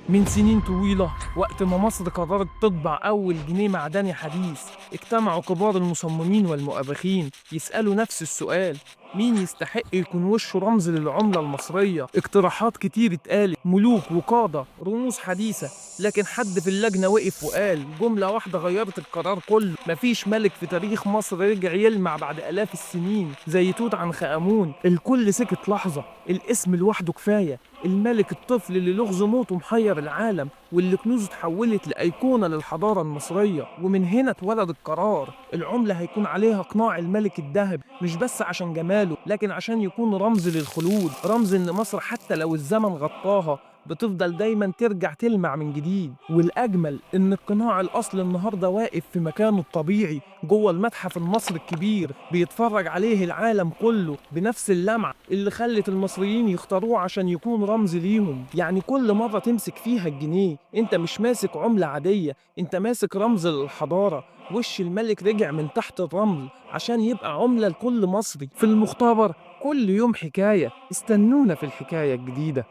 من سنين طويلة، وقت ما مصر قررت تطبع أول جنيه معدني حديث، اجتمعوا كبار المصممين والمؤرخين يسألوا نفس السؤال: مين يستحق يكون وشه رمز للعملة المصرية؟ اقتراحات كتير اتقالت، ملوك وقادة، رموز حديثة، لكن حد في اللجنة وقف وقال جملة واحدة غيرت القرار كله: مفيش ملك في تاريخ مصر رجع يلمع بعد آلاف السنين زي توت عنخ آمون. الكل سكت لحظة، الاسم لوحده كفاية. الملك الطفل اللي لغز موته محير العالم، واللي كنوزه اتحولت لأيقونة للحضارة المصرية. ومن هنا اتولد القرار: العملة هيكون عليها قناع الملك الذهب، مش بس عشان جماله، لكن عشان يكون رمز للخلود، رمز إن مصر حتى لو الزمن غطاها بتفضل دايما ترجع تلمع من جديد. والأجمل إن القناع الأصلي النهاردة واقف في مكانه الطبيعي جوه المتحف المصري الكبير، بيتفرج عليه العالم كله بنفس اللمعة اللي خلت المصريين يختاروه عشان يكون رمز ليهم. يعني كل مرة تمسك فيها الجنيه انت مش ماسك عملة عادية، انت ماسك رمز للحضارة. وش الملك رجع من تحت الرمل عشان يبقى عملة لكل مصري. في المختبر كل يوم حكاية، استنونا في الحكاية الجديدة.